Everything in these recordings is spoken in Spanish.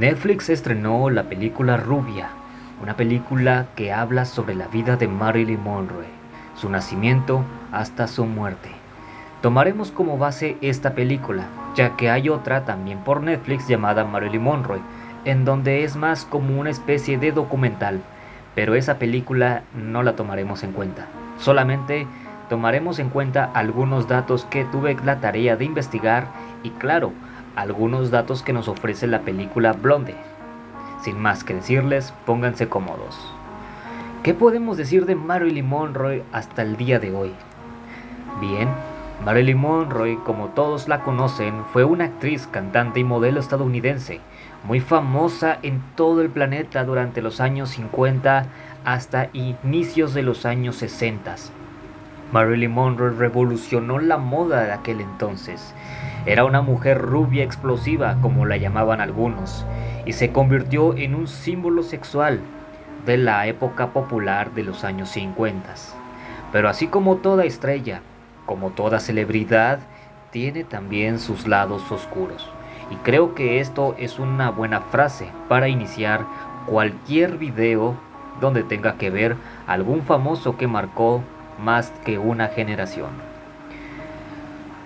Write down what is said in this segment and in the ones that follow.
Netflix estrenó la película Rubia, una película que habla sobre la vida de Marilyn Monroe, su nacimiento hasta su muerte. Tomaremos como base esta película, ya que hay otra también por Netflix llamada Marilyn Monroe, en donde es más como una especie de documental, pero esa película no la tomaremos en cuenta. Solamente tomaremos en cuenta algunos datos que tuve la tarea de investigar y claro, algunos datos que nos ofrece la película Blonde. Sin más que decirles, pónganse cómodos. ¿Qué podemos decir de Marilyn Monroe hasta el día de hoy? Bien, Marilyn Monroe, como todos la conocen, fue una actriz, cantante y modelo estadounidense, muy famosa en todo el planeta durante los años 50 hasta inicios de los años 60. Marilyn Monroe revolucionó la moda de aquel entonces. Era una mujer rubia explosiva, como la llamaban algunos, y se convirtió en un símbolo sexual de la época popular de los años 50. Pero así como toda estrella, como toda celebridad, tiene también sus lados oscuros. Y creo que esto es una buena frase para iniciar cualquier video donde tenga que ver algún famoso que marcó más que una generación.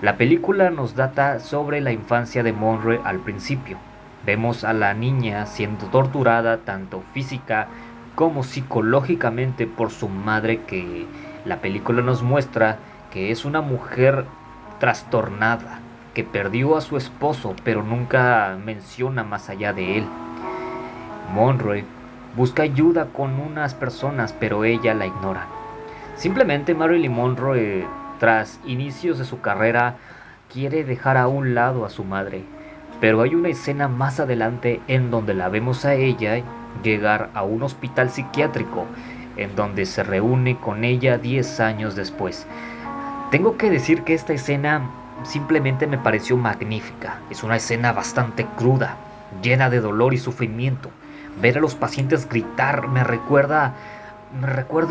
La película nos data sobre la infancia de Monroe al principio. Vemos a la niña siendo torturada tanto física como psicológicamente por su madre, que la película nos muestra que es una mujer trastornada, que perdió a su esposo pero nunca menciona más allá de él. Monroe busca ayuda con unas personas pero ella la ignora. Simplemente Marilyn Monroe, tras inicios de su carrera, quiere dejar a un lado a su madre, pero hay una escena más adelante en donde la vemos a ella llegar a un hospital psiquiátrico, en donde se reúne con ella 10 años después. Tengo que decir que esta escena simplemente me pareció magnífica. Es una escena bastante cruda, llena de dolor y sufrimiento. Ver a los pacientes gritar me recuerda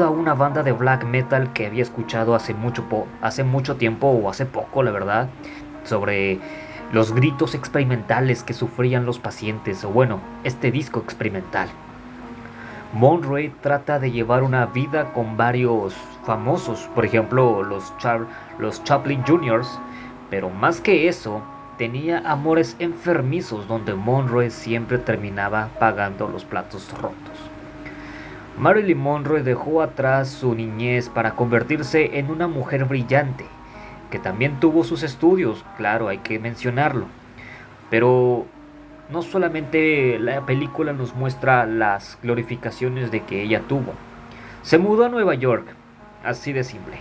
a una banda de black metal que había escuchado hace mucho tiempo, o hace poco, la verdad, sobre los gritos experimentales que sufrían los pacientes, o bueno, este disco experimental. Monroe trata de llevar una vida con varios famosos, por ejemplo, los Chaplin Juniors, pero más que eso, tenía amores enfermizos donde Monroe siempre terminaba pagando los platos rotos. Marilyn Monroe dejó atrás su niñez para convertirse en una mujer brillante, que también tuvo sus estudios, claro, hay que mencionarlo. Pero no solamente la película nos muestra las glorificaciones de que ella tuvo. Se mudó a Nueva York, así de simple.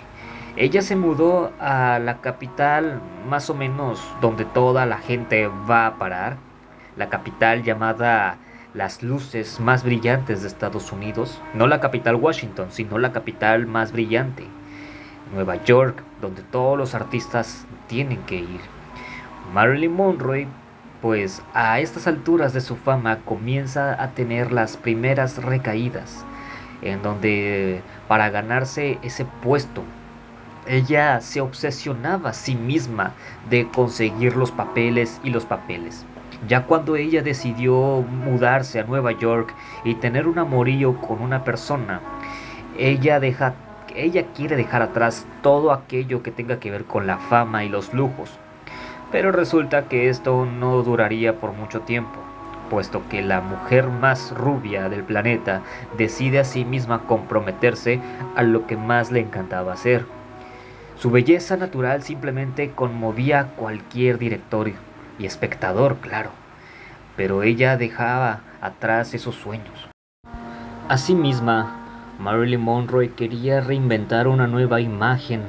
Ella se mudó a la capital, más o menos donde toda la gente va a parar, la capital llamada las luces más brillantes de Estados Unidos, no la capital Washington, sino la capital más brillante, Nueva York, donde todos los artistas tienen que ir. Marilyn Monroe, pues a estas alturas de su fama comienza a tener las primeras recaídas, en donde para ganarse ese puesto, ella se obsesionaba a sí misma de conseguir los papeles y los papeles. Ya cuando ella decidió mudarse a Nueva York y tener un amorío con una persona, ella quiere dejar atrás todo aquello que tenga que ver con la fama y los lujos. Pero resulta que esto no duraría por mucho tiempo, puesto que la mujer más rubia del planeta decide a sí misma comprometerse a lo que más le encantaba hacer. Su belleza natural simplemente conmovía a cualquier director y espectador, claro, pero ella dejaba atrás esos sueños. Asimismo, Marilyn Monroe quería reinventar una imagen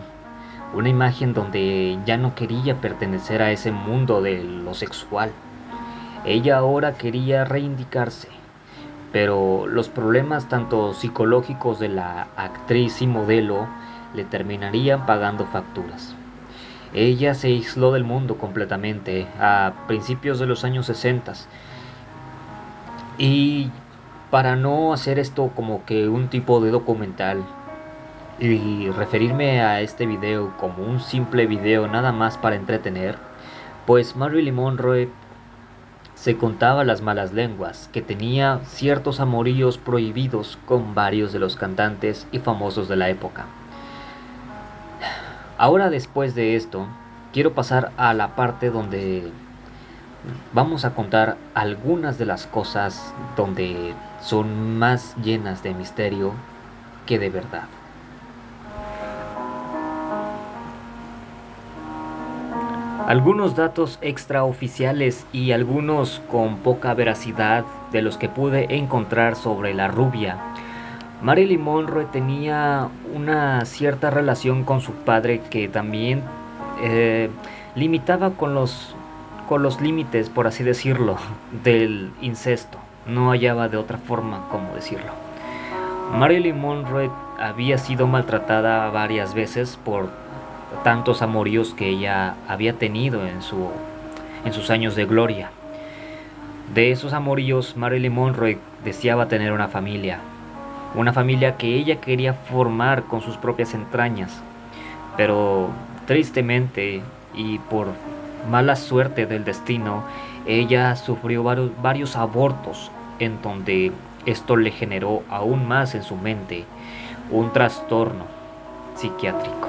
donde ya no quería pertenecer a ese mundo de lo sexual. Ella ahora quería reivindicarse, pero los problemas tanto psicológicos de la actriz y modelo le terminarían pagando facturas. Ella se aisló del mundo completamente a principios de los años 60 y para no hacer esto como que un tipo de documental y referirme a este video como un simple video nada más para entretener, pues Marilyn Monroe Se contaba las malas lenguas que tenía ciertos amoríos prohibidos con varios de los cantantes y famosos de la época. Ahora, después de esto, quiero pasar a la parte donde vamos a contar algunas de las cosas donde son más llenas de misterio que de verdad. Algunos datos extraoficiales y algunos con poca veracidad de los que pude encontrar sobre la rubia. Marilyn Monroe tenía una cierta relación con su padre que también limitaba con los límites, por así decirlo, del incesto. No hallaba de otra forma cómo decirlo. Marilyn Monroe había sido maltratada varias veces por tantos amoríos que ella había tenido en sus años de gloria. De esos amoríos, Marilyn Monroe deseaba tener una familia que ella quería formar con sus propias entrañas, pero tristemente y por mala suerte del destino, ella sufrió varios abortos en donde esto le generó aún más en su mente un trastorno psiquiátrico.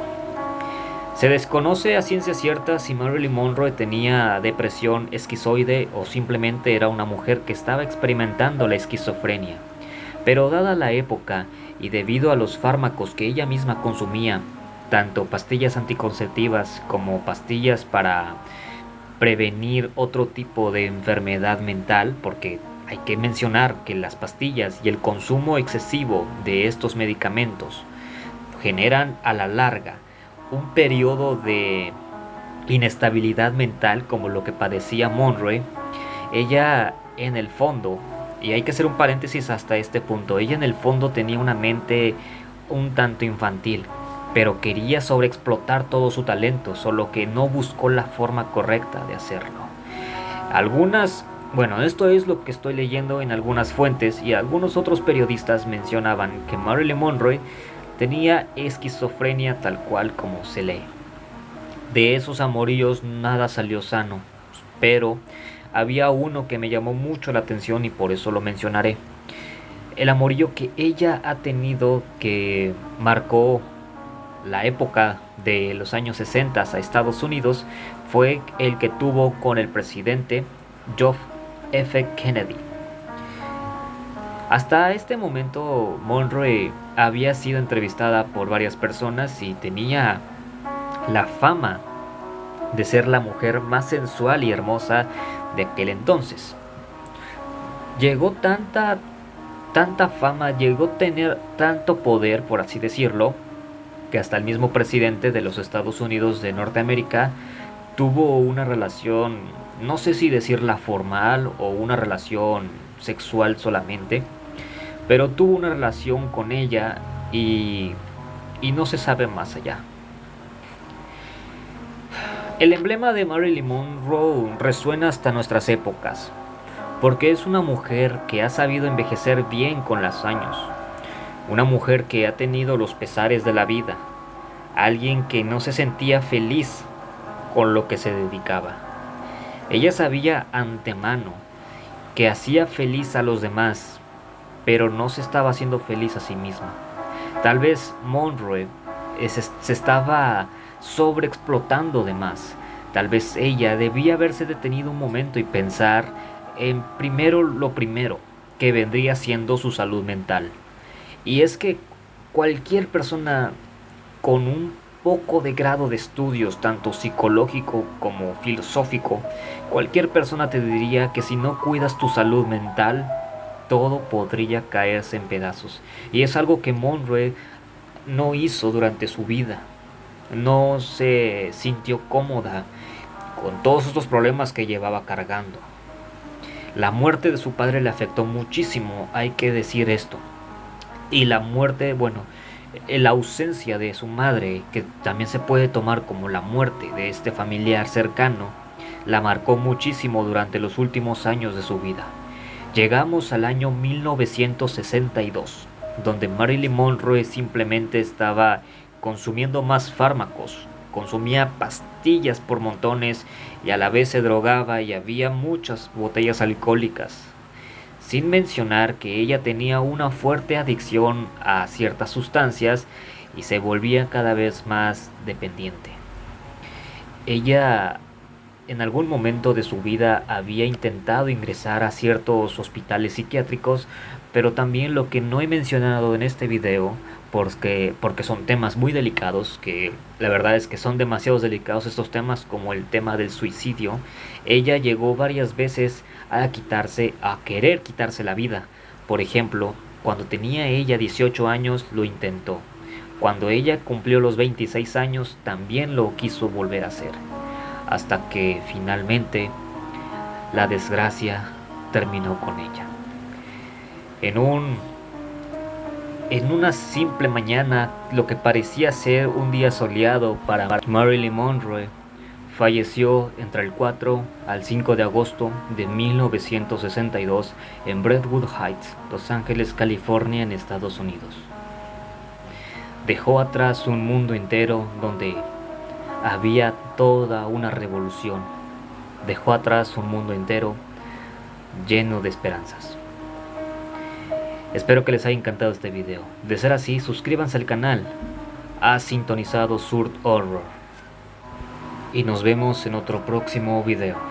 Se desconoce a ciencia cierta si Marilyn Monroe tenía depresión esquizoide o simplemente era una mujer que estaba experimentando la esquizofrenia. Pero dada la época y debido a los fármacos que ella misma consumía, tanto pastillas anticonceptivas como pastillas para prevenir otro tipo de enfermedad mental, porque hay que mencionar que las pastillas y el consumo excesivo de estos medicamentos generan a la larga un periodo de inestabilidad mental como lo que padecía Monroe. Ella en el fondo, y hay que hacer un paréntesis hasta este punto, ella en el fondo tenía una mente un tanto infantil, pero quería sobreexplotar todo su talento, solo que no buscó la forma correcta de hacerlo. Esto es lo que estoy leyendo en algunas fuentes y algunos otros periodistas mencionaban que Marilyn Monroe tenía esquizofrenia tal cual como se lee. De esos amoríos nada salió sano, pero había uno que me llamó mucho la atención y por eso lo mencionaré. El amorío que ella ha tenido que marcó la época de los años 60 a Estados Unidos fue el que tuvo con el presidente John F. Kennedy. Hasta este momento, Monroe había sido entrevistada por varias personas y tenía la fama de ser la mujer más sensual y hermosa de aquel entonces. Llegó tanta fama, llegó a tener tanto poder, por así decirlo, que hasta el mismo presidente de los Estados Unidos de Norteamérica tuvo una relación, no sé si decirla formal o una relación sexual solamente, pero tuvo una relación con ella y no se sabe más allá. El emblema de Marilyn Monroe resuena hasta nuestras épocas, porque es una mujer que ha sabido envejecer bien con los años, una mujer que ha tenido los pesares de la vida, alguien que no se sentía feliz con lo que se dedicaba. Ella sabía antemano que hacía feliz a los demás, pero no se estaba haciendo feliz a sí misma. Tal vez Monroe se estaba sobreexplotando de más. Tal vez ella debía haberse detenido un momento y pensar en lo primero, que vendría siendo su salud mental. Y es que cualquier persona con un poco de grado de estudios, tanto psicológico como filosófico, cualquier persona te diría que si no cuidas tu salud mental, todo podría caerse en pedazos. Y es algo que Monroe no hizo durante su vida. No se sintió cómoda con todos estos problemas que llevaba cargando. La muerte de su padre le afectó muchísimo, hay que decir esto. Y la ausencia de su madre, que también se puede tomar como la muerte de este familiar cercano, la marcó muchísimo durante los últimos años de su vida. Llegamos al año 1962, donde Marilyn Monroe simplemente estaba consumiendo más fármacos consumía pastillas por montones y a la vez se drogaba y había muchas botellas alcohólicas. Sin mencionar que ella tenía una fuerte adicción a ciertas sustancias y se volvía cada vez más dependiente. Ella en algún momento de su vida había intentado ingresar a ciertos hospitales psiquiátricos, pero también lo que no he mencionado en este video, porque son temas muy delicados, que la verdad es que son demasiado delicados estos temas, como el tema del suicidio. Ella llegó varias veces a querer quitarse la vida. Por ejemplo, cuando tenía ella 18 años lo intentó. Cuando ella cumplió los 26 años también lo quiso volver a hacer, hasta que finalmente la desgracia terminó con ella. En una simple mañana, lo que parecía ser un día soleado para Marilyn Monroe, falleció entre el 4 al 5 de agosto de 1962 en Brentwood Heights, Los Ángeles, California, en Estados Unidos. Dejó atrás un mundo entero donde había toda una revolución. Dejó atrás un mundo entero lleno de esperanzas. Espero que les haya encantado este video. De ser así, suscríbanse al canal. Ha sintonizado Surd Horror. Y nos vemos en otro próximo video.